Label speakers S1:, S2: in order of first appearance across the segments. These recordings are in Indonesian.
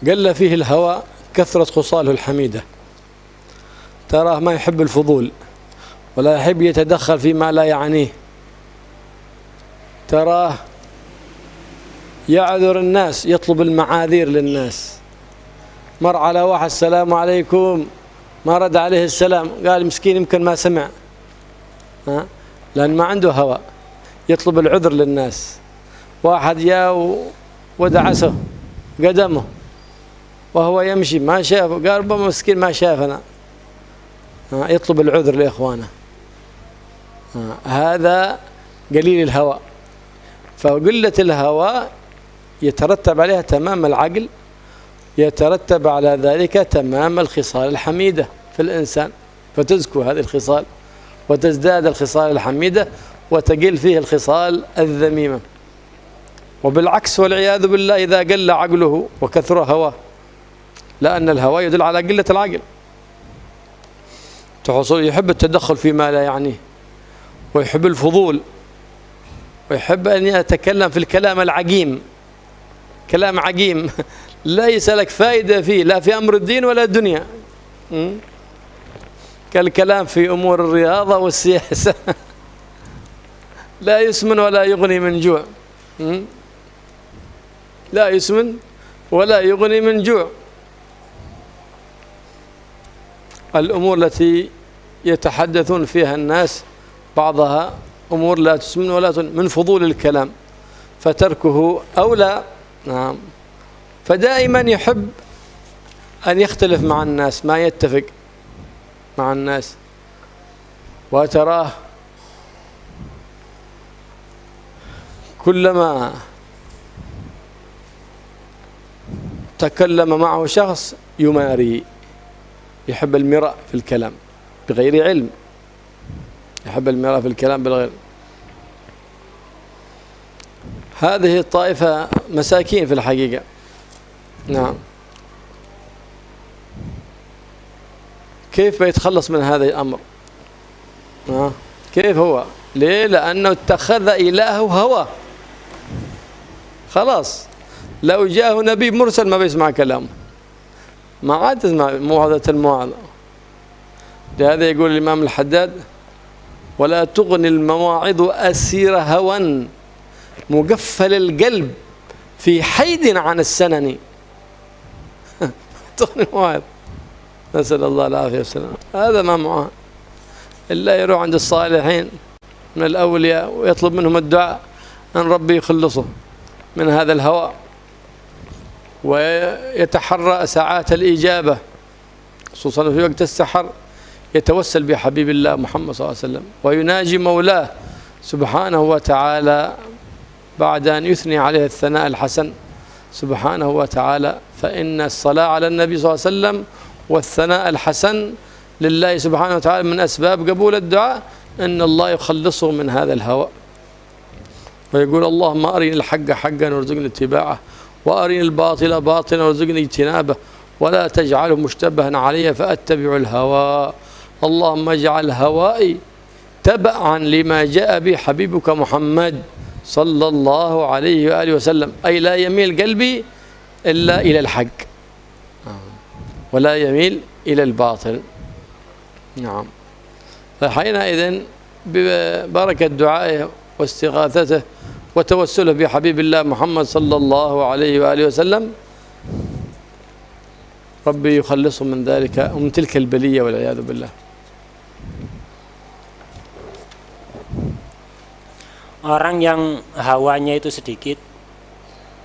S1: قل فيه الهوى كثرة خصاله الحميدة. تراه ما يحب الفضول ولا يحب يتدخل فيما لا يعنيه. تراه يعذر الناس، يطلب المعاذير للناس. مر على واحد السلام عليكم، ما رد عليه السلام، قال مسكين يمكن ما سمع، لأن ما عنده هوى، يطلب العذر للناس. واحد جاء ودعسه قدمه وهو يمشي ما شافه، قال ربما مسكين ما شافنا، يطلب العذر لإخوانه. هذا قليل الهوى. فقلة الهوى يترتب عليها تمام العقل، يترتب على ذلك تمام الخصال الحميدة في الإنسان، فتزكو هذه الخصال وتزداد الخصال الحميدة وتقل فيه الخصال الذميمة. وبالعكس والعياذ بالله إذا قل عقله وكثر هواه، لأن الهوى يدل على قلة العقل. يحب التدخل فيما لا يعنيه، ويحب الفضول، ويحب أن يتكلم في الكلام العقيم، كلام عقيم لا يسألك فائدة فيه، لا في أمر الدين ولا الدنيا، كالكلام في أمور الرياضة والسياسة لا يسمن ولا يغني من جوع، لا يسمن ولا يغني من جوع. الأمور التي يتحدثون فيها الناس بعضها أمور لا تسمن ولا تغني من فضول الكلام، فتركه أولى. نعم. فدائما يحب أن يختلف مع الناس، ما يتفق مع الناس. وتراه كلما تكلم معه شخص يماري، يحب المراء في الكلام بغير علم، يحب المراء في الكلام بالغير. هذه الطائفة مساكين في الحقيقة. نعم. كيف بيتخلص من هذا الأمر؟ كيف هو؟ ليه؟ لأنه اتخذ إلهه هوى. خلاص لو جاءه نبي مرسل ما بيسمع كلامه، ما عاد تسمع موعظة المواعظة. لهذا يقول الإمام الحداد: ولا تغني المواعظ أسير هوى مقفل القلب في حيد عن السنن. تغني المواعظ، نسأل الله العافية والسلام. هذا ما معه إلا يروح عند الصالحين من الأولياء ويطلب منهم الدعاء أن ربي يخلصه من هذا الهوى، ويتحرى ساعات الإجابة، خصوصا في وقت السحر يتوسل بحبيب الله محمد صلى الله عليه وسلم ويناجي مولاه سبحانه وتعالى بعد أن يثني عليه الثناء الحسن سبحانه وتعالى. فإن الصلاة على النبي صلى الله عليه وسلم والثناء الحسن لله سبحانه وتعالى من أسباب قبول الدعاء، أن الله يخلصه من هذا الهوى. ويقول: اللهم أرني الحق حقا وارزقني اتباعه، وأرني الباطل باطلا وارزقني اجتنابه، ولا تجعله مشتبها علي فأتبع الهوى. اللهم اجعل هوائي تبعا لما جاء به حبيبك محمد صلى الله عليه وآله وسلم، أي لا يميل قلبي إلا إلى الحق ولا يميل إلى الباطل. نعم. فحينئذ ببركة دعائه واستغاثته وتوسله بحبيب الله محمد صلى الله عليه وآله وسلم ربي يخلصه من ذلك ومن تلك البلية والعياذ بالله.
S2: Orang yang hawanya itu sedikit,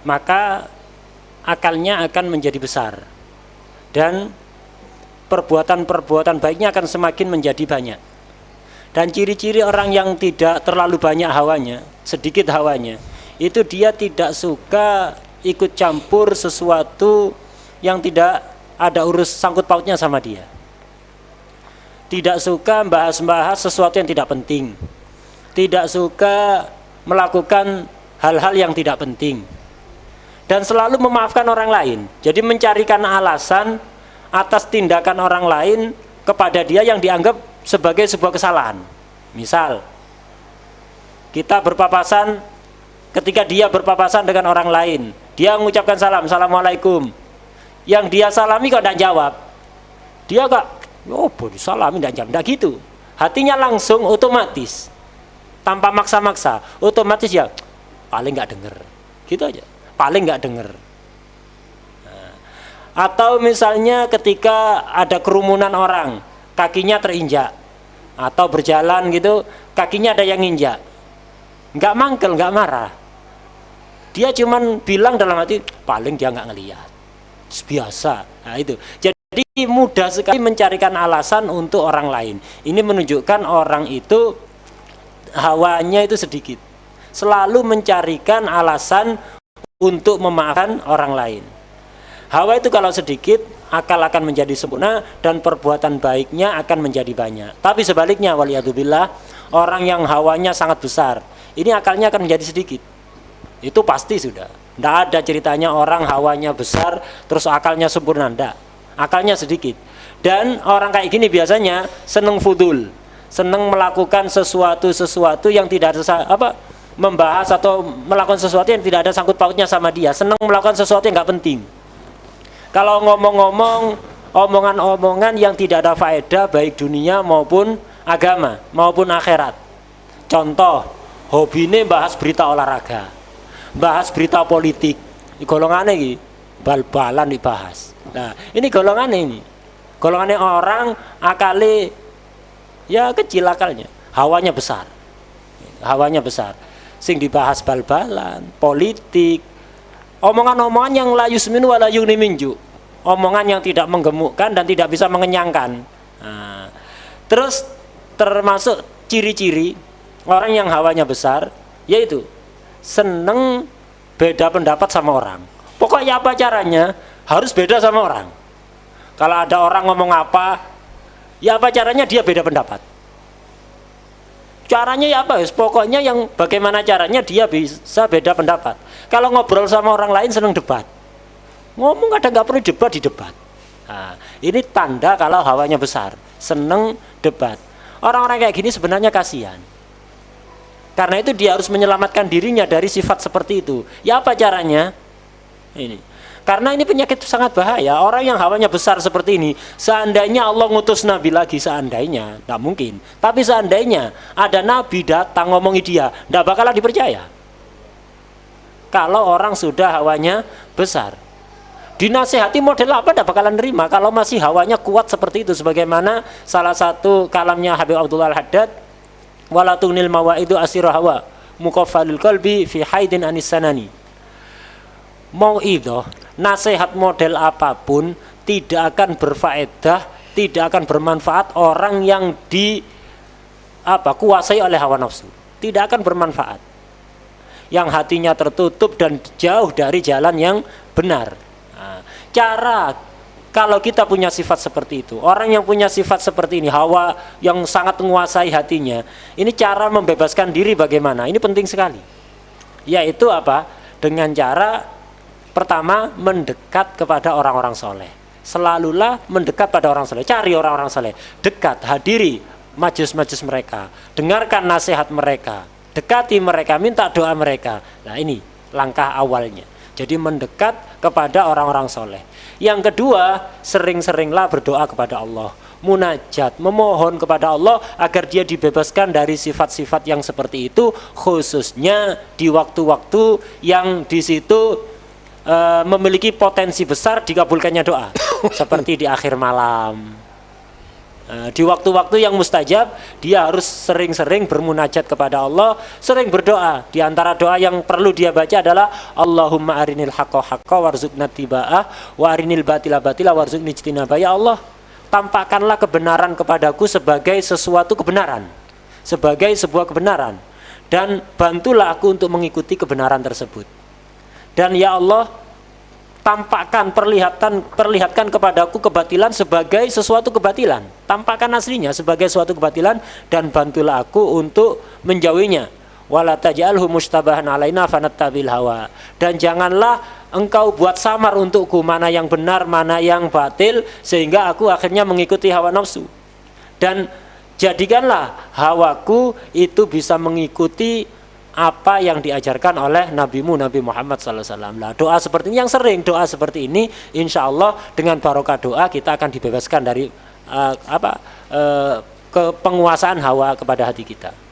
S2: maka akalnya akan menjadi besar dan perbuatan-perbuatan baiknya akan semakin menjadi banyak. Dan ciri-ciri orang yang tidak terlalu banyak hawanya, sedikit hawanya, itu dia tidak suka ikut campur sesuatu yang tidak ada urus sangkut pautnya sama dia. Tidak suka bahas-bahas sesuatu yang tidak penting. Tidak suka melakukan hal-hal yang tidak penting. Dan selalu memaafkan orang lain. Jadi mencarikan alasan atas tindakan orang lain kepada dia yang dianggap sebagai sebuah kesalahan. Misal, kita berpapasan, ketika dia berpapasan dengan orang lain, dia mengucapkan salam, assalamualaikum. yang dia salami kok tidak jawab. Dia gak, oh boleh salami tidak jawab, tidak gitu. Hatinya langsung otomatis, tanpa maksa-maksa, otomatis ya paling nggak denger, gitu aja, paling nggak denger. Nah, atau misalnya ketika ada kerumunan orang, kakinya terinjak, atau berjalan gitu, kakinya ada yang nginjak, nggak mangkel, nggak marah. Dia cuman bilang dalam hati, paling dia nggak ngelihat, biasa. Nah itu, jadi mudah sekali mencarikan alasan untuk orang lain. Ini menunjukkan orang itu hawanya itu sedikit, selalu mencarikan alasan untuk memaafkan orang lain. Hawa itu kalau sedikit, akal akan menjadi sempurna dan perbuatan baiknya akan menjadi banyak. Tapi sebaliknya, waliyadzubillah, orang yang hawanya sangat besar, ini akalnya akan menjadi sedikit. Itu pasti sudah. Tidak ada ceritanya orang hawanya besar terus akalnya sempurna, tidak. Akalnya sedikit. Dan orang kayak gini biasanya seneng fudul, seneng melakukan sesuatu yang tidak ada membahas atau melakukan sesuatu yang tidak ada sangkut pautnya sama dia, seneng melakukan sesuatu yang nggak penting. Kalau ngomong-ngomong omongan-omongan yang tidak ada faedah baik dunia maupun agama maupun akhirat. Contoh, hobinya bahas berita olahraga, bahas berita politik. Ini golongannya ini bal-balan dibahas. Nah, ini golongannya ini. Golongannya orang akali ya kecil akalnya, hawanya besar. Hawanya besar. Sing dibahas bal-balan, politik, omongan-omongan yang la yusminu wa la yughni min ju'. Omongan yang tidak menggemukkan dan tidak bisa mengenyangkan. Nah, terus termasuk ciri-ciri orang yang hawanya besar yaitu seneng beda pendapat sama orang. Pokoknya apa caranya harus beda sama orang. Kalau ada orang ngomong apa, ya apa caranya dia beda pendapat. Caranya ya apa? Pokoknya yang bagaimana caranya dia bisa beda pendapat. Kalau ngobrol sama orang lain seneng debat. Ngomong kadang nggak perlu debat di debat. Nah, ini tanda kalau hawanya besar, seneng debat. Orang-orang kayak gini sebenarnya kasihan. Karena itu dia harus menyelamatkan dirinya dari sifat seperti itu. Ya apa caranya? Ini. Karena ini penyakit sangat bahaya. Orang yang hawanya besar seperti ini, seandainya Allah ngutus Nabi lagi, seandainya, tidak mungkin. Tapi seandainya ada Nabi datang ngomongi dia, tidak bakalan dipercaya. Kalau orang sudah hawanya besar, dinasehati model apa tidak bakalan nerima. Kalau masih hawanya kuat seperti itu, sebagaimana salah satu kalamnya Habib Abdullah Al-Haddad, wala tunil mawaidu asira hawa muqaffalul qalbi fi haidin anis sanani. Mau itu nasihat model apapun tidak akan berfaedah, tidak akan bermanfaat orang yang kuasai oleh hawa nafsu. Tidak akan bermanfaat. Yang hatinya tertutup dan jauh dari jalan yang benar. Nah, cara kalau kita punya sifat seperti itu, orang yang punya sifat seperti ini, hawa yang sangat menguasai hatinya, ini cara membebaskan diri bagaimana? Ini penting sekali. Yaitu apa? Dengan cara pertama, mendekat kepada orang-orang soleh. Selalulah mendekat pada orang soleh. Cari orang-orang soleh. Dekat, hadiri majelis-majelis mereka. Dengarkan nasihat mereka. Dekati mereka, minta doa mereka. Nah ini langkah awalnya. Jadi mendekat kepada orang-orang soleh. Yang kedua, sering-seringlah berdoa kepada Allah. Munajat, memohon kepada Allah agar dia dibebaskan dari sifat-sifat yang seperti itu. Khususnya di waktu-waktu yang di situ memiliki potensi besar dikabulkannya doa, seperti di akhir malam, di waktu-waktu yang mustajab, dia harus sering-sering bermunajat kepada Allah, sering berdoa. Di antara doa yang perlu dia baca adalah Allahumma arinil haqqa haqqa warzuqna tiba'ah wa arinil batila batila warzuqni ijtinabah. Ya Allah, tampakkanlah kebenaran kepadaku sebagai sesuatu kebenaran, sebagai sebuah kebenaran, dan bantulah aku untuk mengikuti kebenaran tersebut. Dan ya Allah, tampakkan, perlihatkan kepadaku kebatilan sebagai sesuatu kebatilan. Tampakkan aslinya sebagai suatu kebatilan dan bantulah aku untuk menjauhinya. Wala taj'alhu mustabahan alaina fanattabil hawa. Dan janganlah engkau buat samar untukku mana yang benar, mana yang batil, sehingga aku akhirnya mengikuti hawa nafsu. Dan jadikanlah hawaku itu bisa mengikuti apa yang diajarkan oleh nabimu Nabi Muhammad SAW. Nah, doa seperti ini yang sering, doa seperti ini insya Allah dengan barokah doa kita akan dibebaskan dari penguasaan hawa kepada hati kita.